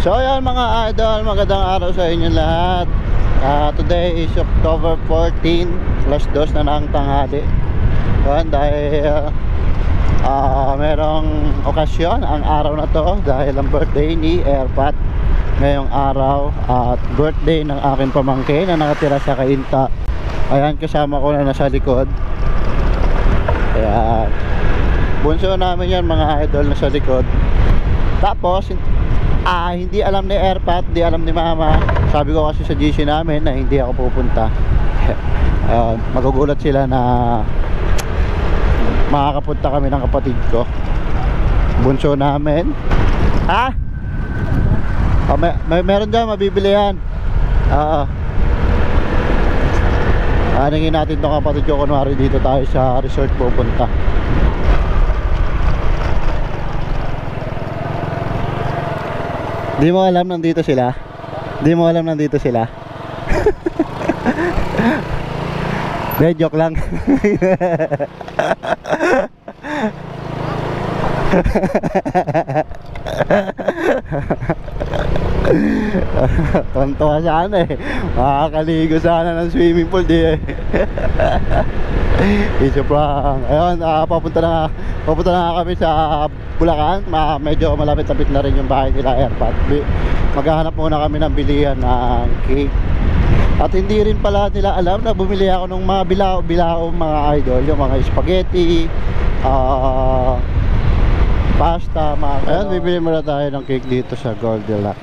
So ayan mga idol, magandang araw sa inyo lahat. Today is October 14, +2 na ng tanghali. Ayan, dahil merong okasyon ang araw na to dahil ang birthday ni Airpat ngayong araw at birthday ng aking pamangkin na nakatira sa Cainta. Ayan, kasama ko na nasa likod. Ayan, bunso namin yan mga idol, nasa likod. Tapos hindi alam ni Airpat, hindi alam ni Mama. Sabi ko kasi sa GC namin na hindi ako pupunta. Magugulat sila na makakapunta kami ng kapatid ko, bunso namin. Meron dyan, mabibili yan. Aningin natin itong kapatid ko. Kunwari dito tayo sa resort pupunta. Di mo alam nandito sila? Di mo alam nandito sila? De, joke lang. Tontuwa sana eh. Makakaligo sana ng swimming pool di eh. Isip lang. Ayun, papunta na kami sa Bulacan. Medyo malapit-lapit na rin yung bahay nila Airpat. Maghahanap muna kami ng bilihan ng cake. At hindi rin pala nila alam na bumili ako ng mga bilao mga idol. Yung mga spaghetti, pasta, mga ayan, bibili muna tayo ng cake dito sa Goldilocks.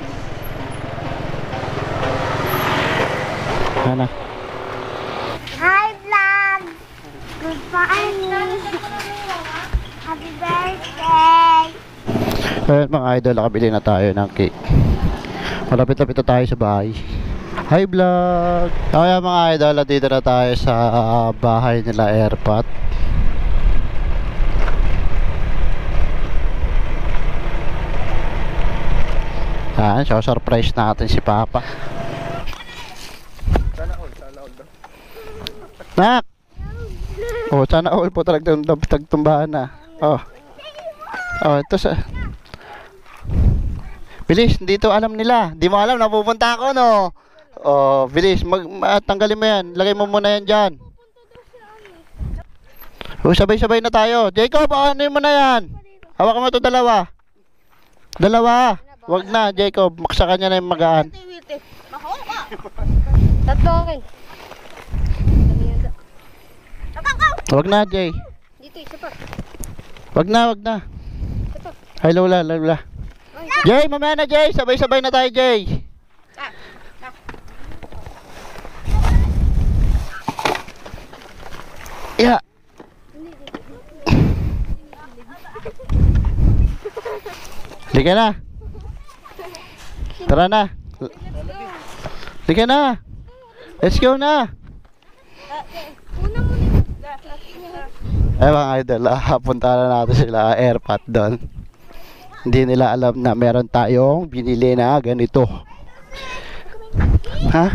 Ano? Hi vlog! Good morning! Happy birthday! Ayan mga idol, nakabili na tayo ng cake. Malapit-lapit na tayo sa bahay. Hi vlog! Kaya mga idol, dito na tayo sa bahay nila Airpat. Ayan, so surprise natin si Papa. Nak! Oh, sana all po talagang tagtumbahan na. Oh, ito sa... Bilis, dito alam nila. Di mo alam, napupunta ako, no? Oh, bilis, tanggalin mo yan. Lagay mo muna yan dyan. Oh, sabay-sabay na tayo. Jacob, ano mo na yan? Hawakan mo ito dalawa. Wag na, Jacob. Maksa kanya na yung magaan. Tatlo akin. Wag na, Jay. Dito, isa pa. Wag na. Ay, Lola. Jay, mamaya na, Jay. Sabay-sabay na tayo, Jay. Yeah. Liga na. Tara na. Liga na. Let's go na. Mga idol, punta na natin sila Airpat doon. Hindi nila alam na meron tayong binili na ganito. Ha?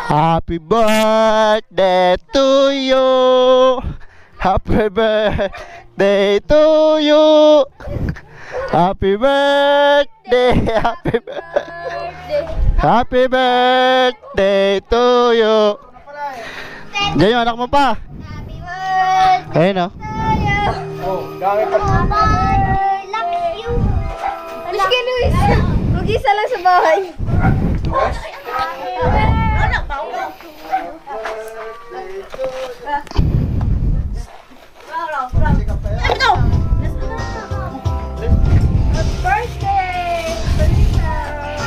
Happy birthday to you. Happy birthday to you. Happy birthday. Happy birthday to you. Diyan yung anak mo pa. Happy birthday! Ayun o. Love you! Alis ka, Luis! Mag-isa lang sa bahay. Let's go! Happy birthday!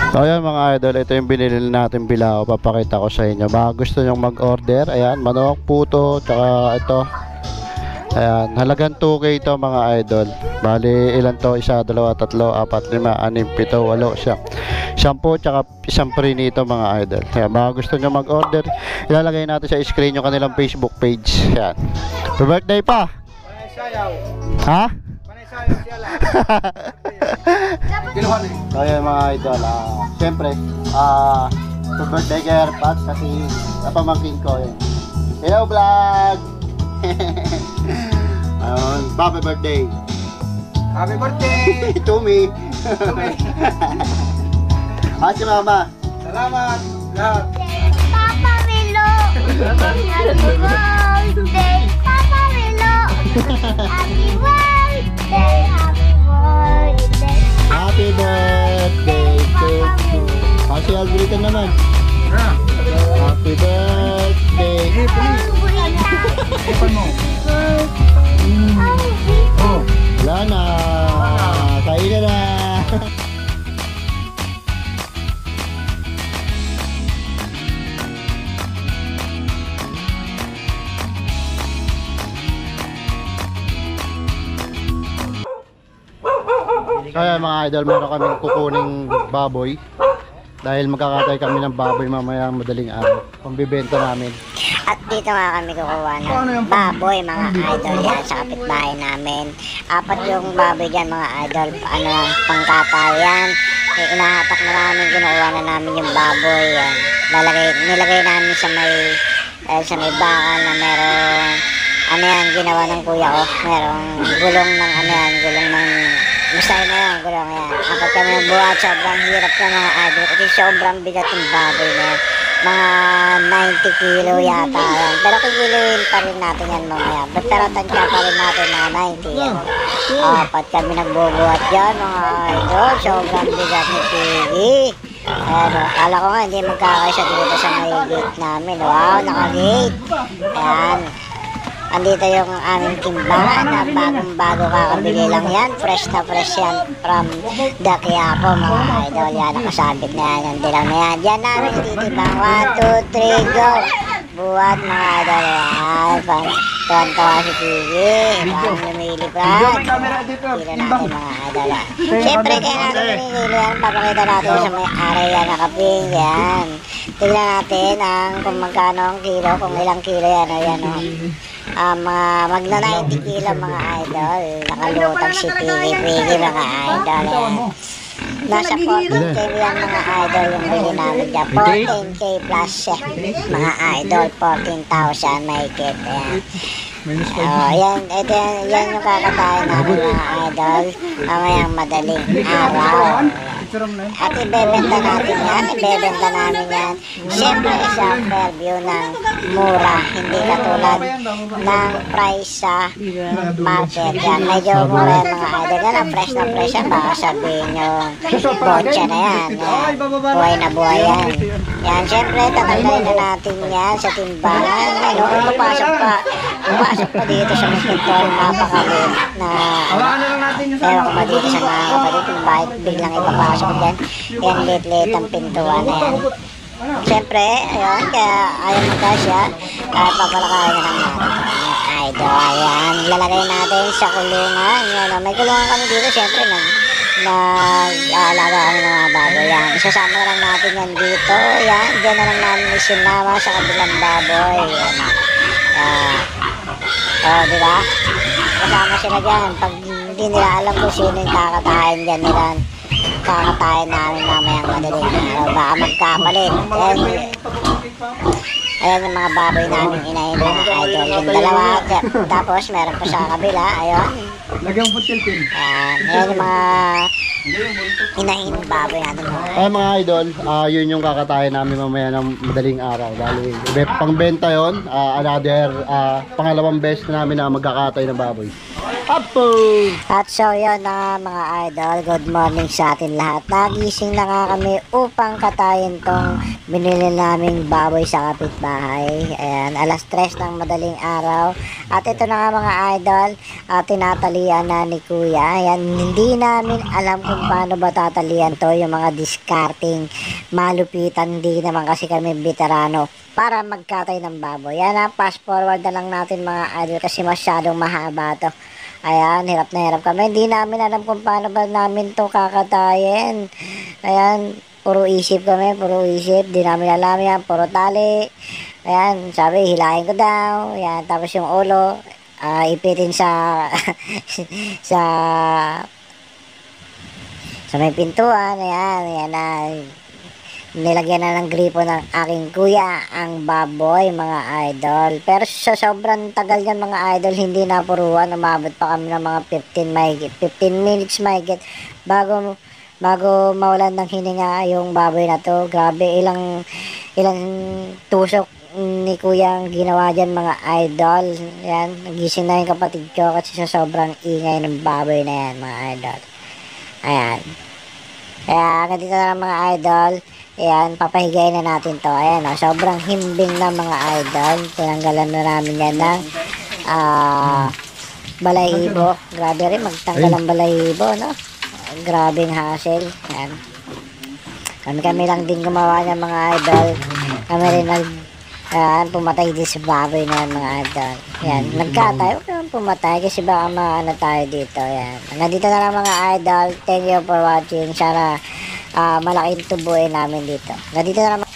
So ayan mga idol, ito yung binili natin bilao. Papakita ko sa inyo. Mga gusto nyong mag-order, ayan, manok, puto, tsaka ito. Ayan, halagang 2K ito mga idol. Bali, ilan to? 1, 2, 3, 4, 5, 6, 7, 8, 9, 10, tsaka isang free nito mga idol. Ayan, mga gusto nyo mag-order, ilalagay natin sa screen yung kanilang Facebook page. Ayan. Happy birthday pa! Ha? So ayan mga idol, siyempre happy birthday kay Airpat kasi napamangkin ko yun. Hello vlog! Happy birthday! Happy birthday! Tumi. Si mama. Salamat lahat. Papa Milo. Happy birthday, Papa Milo. Happy birthday, happy birthday. Happy birthday to you. Si Albriton naman. Happy birthday. Ipan mo. Oh. Wala na. Kain na na. Kaya mga idol, meron kaming kukuning baboy. Dahil magkakatay kami ng baboy mamaya madaling araw. Pambibenta namin. At dito nga kami kukuha ng baboy mga idol yan sa kapitbahay namin. 4 yung baboy dyan mga idol. Pangkatayan. Inahatak na namin, kinukuha na namin yung baboy. Yan. Nilagay namin sa may bakal na merong ginawa ng kuya ko. Merong gulong ng gulong ng Masay na yan, gulong yan. Apat kami nagbuhat, sobrang hirap na mga idol. Kasi sobrang bigat yung baboy na yan. Mga 90 kilo yata yan. Pero kikiluin pa rin natin yan mamaya. Pero tansya pa rin natin mga 90 yan. Apat kami nagbubuhat yan mga idol. Sobrang bigat ni Piggy. Kala ko nga hindi magkakaisa dito sa may gate namin. Wow, naka-gate. Ayan. Andito yung aming timbangan na bagong-bago kakabili lang yan. Fresh na fresh yan from the Quiapo mga idol. Yan, nakasabit na yan. Yung dilaw na yan. Diyan namin titibang. 1, 2, 3, go! Buhat mga idol. Yan, tuwan-tuwa si Piggy. Parang lumilipad. Kilo natin mga idol. Siyempre kaya natin pinigilo yan. Papakita natin sa may aray yan nakaping. Yan. Tignan natin kung magkano ang kilo, kung ilang kilo yan. Ayan o. Magna 90 kilo mga idol. Nakalutang si Piggy mga idol. Nasa 14K yan mga idol yung bili namin dyan. 14K plus mga idol. 14,000 may kit. Ayan. Yan yung kakatayin namin mga idol. Mamayang madaling araw. At ibebenta natin yan. Ibebenta namin yan. Siyempre sa fair view ng mura. Hindi katulad ng price sa market. Yan. Medyo mura yan mga idol. Yan ang fresh na fresh yan. Baka sabihin yung botcha na yan. Buhay na buhay yan. Yan. Siyempre tatanggalin na natin yan sa timbangan. Ano, papasok pa dito sa mga pintor. Napakalit na ewan ko pa dito sa mga kapatid kung bakit biglang ipapasok dyan. Yan, late ang pintuan na yan. Siyempre, ayun, kaya ayaw magkasya. Kaya papalakayin na lang natin. Idol, ayan. Lalagay natin sa kulungan. Yan, may kulungan kami dito. Siyempre, nag-aalaga kami ng mga baboy. Yan, isasama na lang natin yan dito. Yan, dyan na lang namin isinama sa kabilang baboy. Yan. Diba? Kasama sila dyan. Pag hindi nila alam kung sino yung kakatayin dyan nila, kakatayin namin mamayang madaling araw. Baka magkapalit. Ayan yung mga baboy namin inahin mga idol. Yung dalawa. Tapos meron pa sa kabila. Ayun. Lagyan mo tilpin. Ayan yung mga inahin baboy natin. Mga idol, yun yung kakatayin namin mamaya ng madaling araw. Dahil pangbenta yun, another pangalawang beses na namin na magkakatay ng baboy. Apo! At so yun na mga idol, good morning sa atin lahat. Nagising na nga kami upang katayin tong binili naming baboy sa kapitbahay. Ayan, alas 3 ng madaling araw. At ito na nga mga idol, tinatalian na ni Kuya. Ayan, hindi namin alam kung paano ba tatalian to, yung mga discarding malupitan. Hindi naman kasi kami veterano para magkatay ng baboy. Yan, fast forward na lang natin mga idol kasi masyadong mahaba to. Ayan, hirap na hirap kami. Hindi namin alam kung paano ba namin to kakatayin. Ayan, puro isip kami, puro isip. Di namin alam yan, puro tali. Ayan, sabi, hilahin ko daw. Ayan, tapos yung ulo, ipitin sa sa may pintuan. Ayan, ayan na. Nilagyan na ng gripo ng aking kuya ang baboy, mga idol. Pero sa sobrang tagal yan, mga idol, hindi napuruan. Umabot pa kami ng mga 15 minutes mahigit bago mawalan ng hininga yung baboy na to. Grabe, ilang tusok ni kuya ang ginawa dyan, mga idol. Yan, nagising na yung kapatid ko kasi sa sobrang ingay ng baboy na yan, mga idol. Ayan. Kaya ganito na lang, mga idol. Ayan, papahigayin na natin to. Ayan, sobrang himbing na, mga idol. Tinanggalan na namin yan ng balahibo. Grabe rin magtanggal ang balahibo, no? Grabing hassle. Ayan. Kami lang din gumawa ng, mga idol. Kami rin pumatay din sa baboy na yan, mga idol. Ayan, nagkatay. Huwag naman pumatay kasi baka maano tayo dito. Ayan. Nandito na lang, mga idol. Thank you for watching. Sana malaking tubuin namin dito. Nandito na lang.